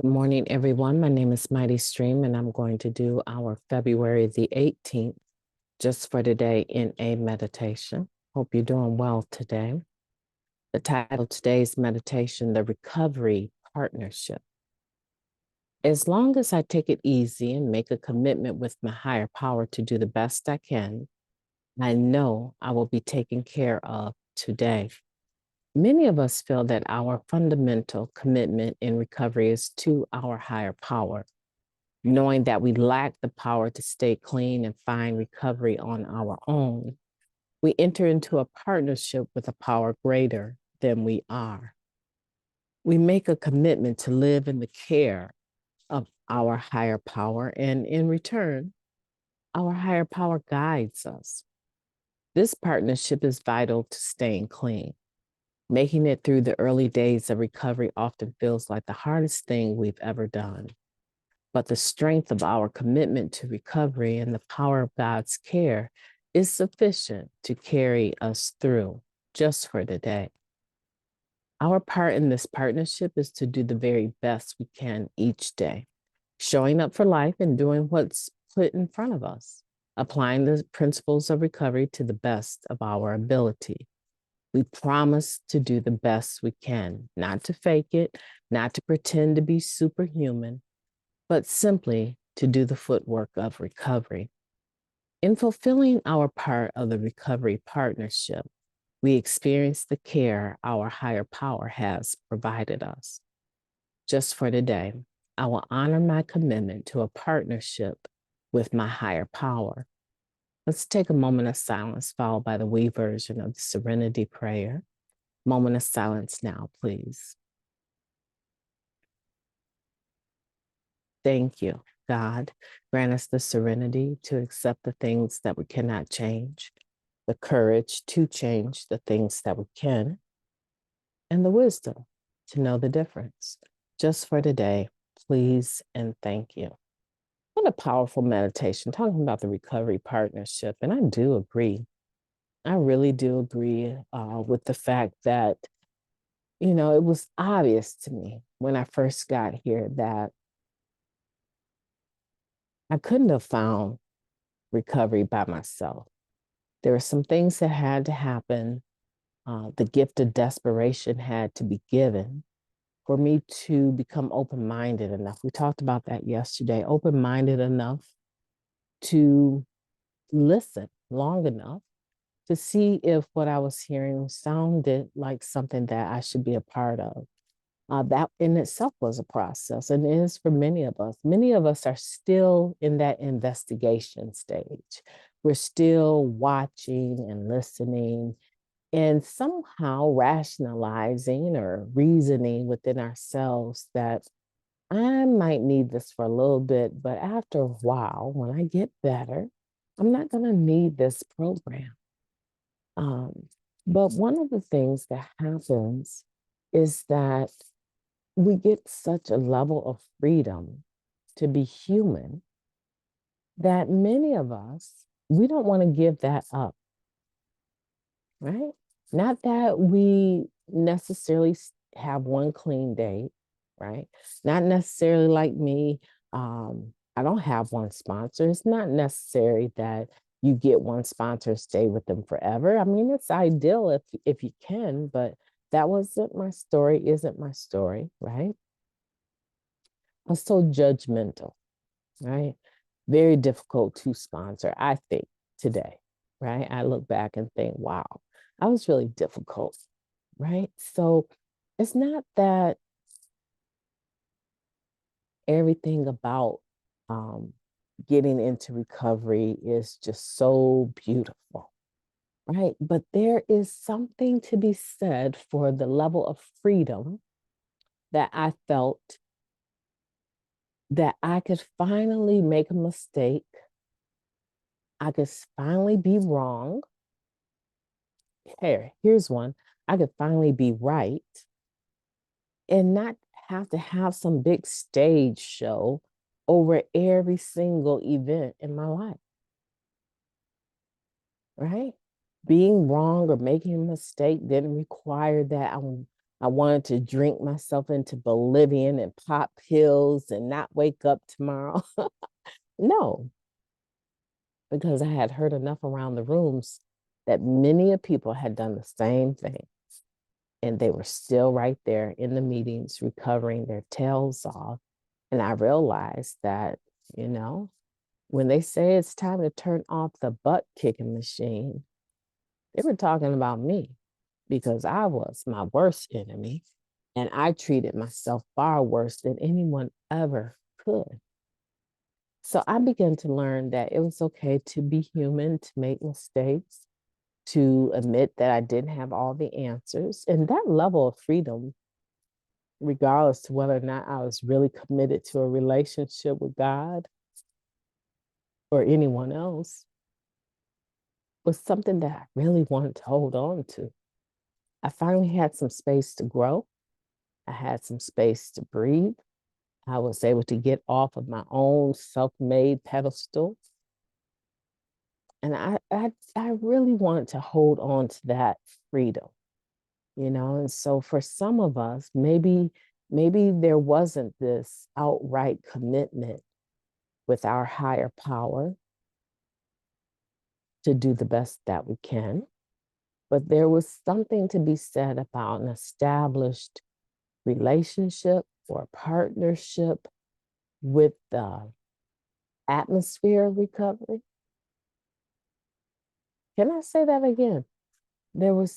Good morning, everyone. My name is MightyStream, and I'm going to do our February the 18th, just for today, in a meditation. Hope you're doing well today. The title of today's meditation, The Recovery Partnership. As long as I take it easy and make a commitment with my higher power to do the best I can, I know I will be taken care of today. Many of us feel that our fundamental commitment in recovery is to our higher power, knowing that we lack the power to stay clean and find recovery on our own. We enter into a partnership with a power greater than we are. We make a commitment to live in the care of our higher power, and in return, our higher power guides us. This partnership is vital to staying clean. Making it through the early days of recovery often feels like the hardest thing we've ever done. But the strength of our commitment to recovery and the power of God's care is sufficient to carry us through just for today. Our part in this partnership is to do the very best we can each day, showing up for life and doing what's put in front of us, applying the principles of recovery to the best of our ability. We promise to do the best we can, not to fake it, not to pretend to be superhuman, but simply to do the footwork of recovery. In fulfilling our part of the recovery partnership, we experience the care our higher power has provided us. Just for today, I will honor my commitment to a partnership with my higher power. Let's take a moment of silence, followed by the we version of the Serenity Prayer. Moment of silence now, please. Thank you, God. Grant us the serenity to accept the things that we cannot change, the courage to change the things that we can, and the wisdom to know the difference. Just for today, please and thank you. What a powerful meditation, talking about the recovery partnership. And I do agree. I really do agree with the fact that, it was obvious to me when I first got here that I couldn't have found recovery by myself. There were some things that had to happen. The gift of desperation had to be given for me to become open-minded enough. We talked about that yesterday, open-minded enough to listen long enough to see if what I was hearing sounded like something that I should be a part of. That in itself was a process, and is for many of us. Many of us are still in that investigation stage. We're still watching and listening and somehow rationalizing or reasoning within ourselves that I might need this for a little bit, but after a while, when I get better, I'm not going to need this program. Um, but one of the things that happens is that we get such a level of freedom to be human that many of us, we don't want to give that up, right? Not that we necessarily have one clean day, right? Not necessarily like me. I don't have one sponsor. It's not necessary that you get one sponsor, stay with them forever. I mean, it's ideal if you can, but that wasn't my story, isn't my story, right? I'm so judgmental, right? Very difficult to sponsor, I think, today, right? I look back and think, wow, I was really difficult, right? So it's not that everything about getting into recovery is just so beautiful, right? But there is something to be said for the level of freedom that I felt that I could finally make a mistake. I could finally be wrong. Here's one. I could finally be right and not have to have some big stage show over every single event in my life, right? Being wrong or making a mistake didn't require that I'm I wanted to drink myself into oblivion and pop pills and not wake up tomorrow. No, because I had heard enough around the rooms that many of people had done the same thing. And they were still right there in the meetings, recovering their tails off. And I realized that, when they say it's time to turn off the butt kicking machine, they were talking about me because I was my worst enemy. And I treated myself far worse than anyone ever could. So I began to learn that it was okay to be human, to make mistakes, to admit that I didn't have all the answers. And that level of freedom, regardless to whether or not I was really committed to a relationship with God or anyone else, was something that I really wanted to hold on to. I finally had some space to grow. I had some space to breathe. I was able to get off of my own self-made pedestal. And I really wanted to hold on to that freedom, And so for some of us, maybe there wasn't this outright commitment with our higher power to do the best that we can. But there was something to be said about an established relationship or partnership with the atmosphere of recovery. Can I say that again? There's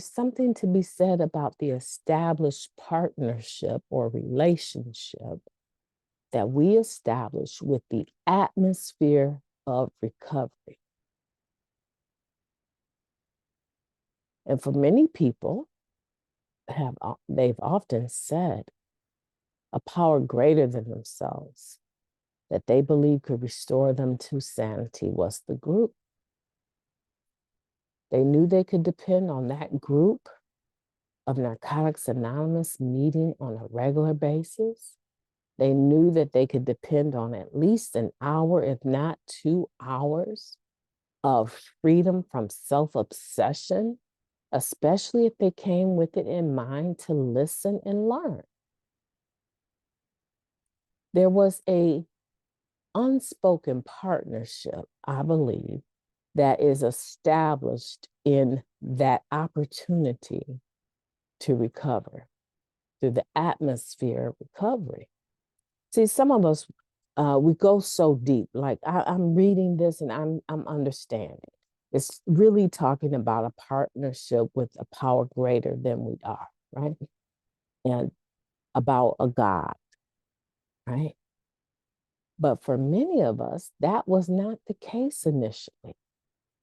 something to be said about the established partnership or relationship that we establish with the atmosphere of recovery. And for many people, they've often said a power greater than themselves that they believe could restore them to sanity was the group. They knew they could depend on that group of Narcotics Anonymous meeting on a regular basis. They knew that they could depend on at least an hour, if not 2 hours, of freedom from self-obsession, especially if they came with it in mind to listen and learn. There was a unspoken partnership, I believe, that is established in that opportunity to recover through the atmosphere of recovery. See, some of us, we go so deep. Like I'm reading this and I'm understanding. It's really talking about a partnership with a power greater than we are, right? And about a God, right? But for many of us, that was not the case initially.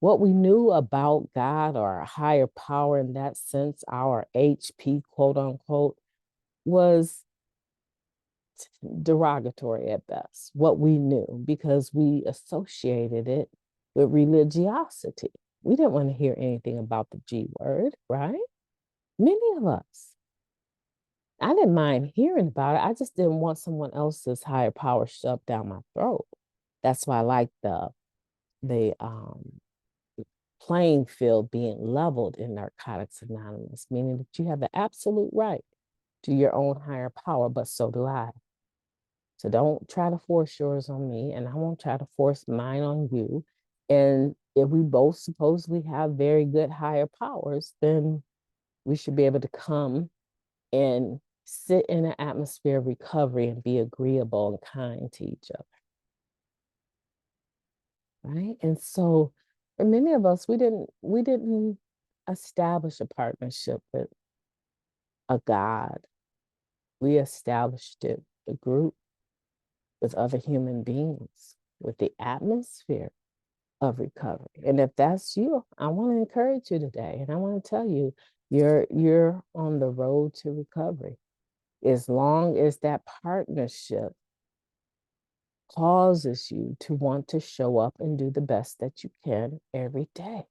What we knew about God or a higher power in that sense, our HP, quote unquote, was derogatory at best, what we knew, because we associated it with religiosity. We didn't want to hear anything about the G word, right? Many of us. I didn't mind hearing about it. I just didn't want someone else's higher power shoved down my throat. That's why I like the playing field being leveled in Narcotics Anonymous, meaning that you have the absolute right to your own higher power, but so do I. So don't try to force yours on me, and I won't try to force mine on you. And if we both supposedly have very good higher powers, then we should be able to come and sit in an atmosphere of recovery and be agreeable and kind to each other. Right? And so for many of us, we didn't establish a partnership with a God. We established it, the group, with other human beings, with the atmosphere of recovery. And if that's you, I want to encourage you today. And I want to tell you, you're on the road to recovery. As long as that partnership causes you to want to show up and do the best that you can every day.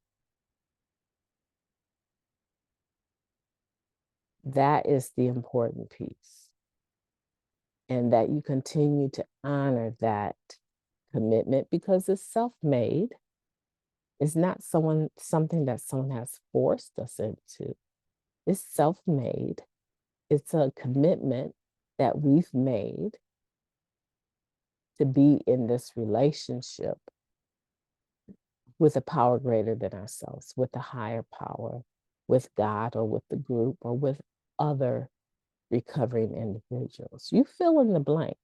That is the important piece. And that you continue to honor that commitment because it's self-made. It's not something that someone has forced us into. It's self-made. It's a commitment that we've made to be in this relationship with a power greater than ourselves, with a higher power, with God or with the group or with other recovering individuals. You fill in the blanks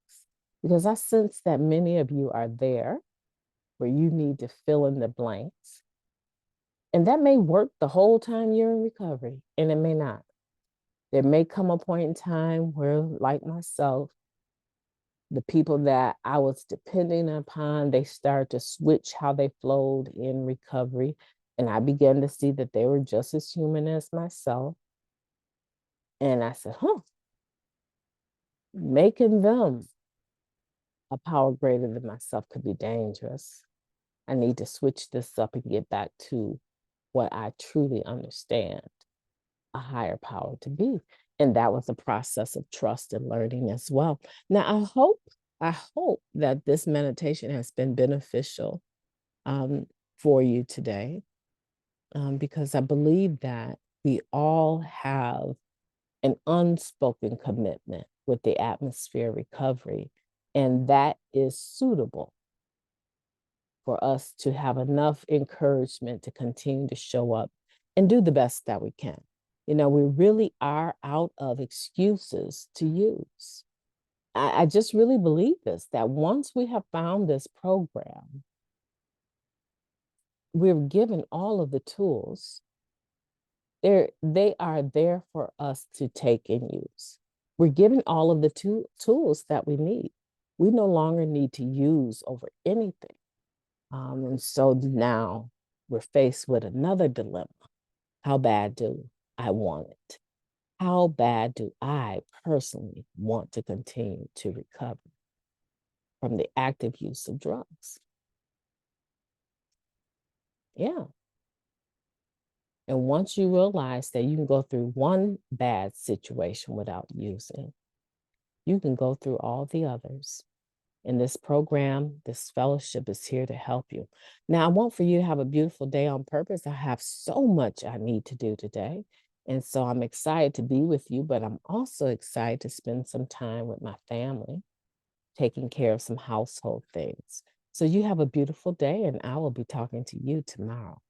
because I sense that many of you are there where you need to fill in the blanks. And that may work the whole time you're in recovery, and it may not. There may come a point in time where, like myself, the people that I was depending upon, they started to switch how they flowed in recovery. And I began to see that they were just as human as myself. And I said, making them a power greater than myself could be dangerous. I need to switch this up and get back to what I truly understand a higher power to be. And that was a process of trust and learning as well. Now, I hope that this meditation has been beneficial for you today, because I believe that we all have an unspoken commitment with the atmosphere recovery, and that is suitable for us to have enough encouragement to continue to show up and do the best that we can. You know, we really are out of excuses to use. I just really believe this, that once we have found this program, we're given all of the tools. They are there for us to take and use. We're given all of the tools that we need. We no longer need to use over anything. And so now we're faced with another dilemma. How bad do I want it? How bad do I personally want to continue to recover from the active use of drugs? Yeah. And once you realize that you can go through one bad situation without using, you can go through all the others. And this program, this fellowship is here to help you. Now, I want for you to have a beautiful day on purpose. I have so much I need to do today. And so I'm excited to be with you, but I'm also excited to spend some time with my family, taking care of some household things. So you have a beautiful day, and I will be talking to you tomorrow.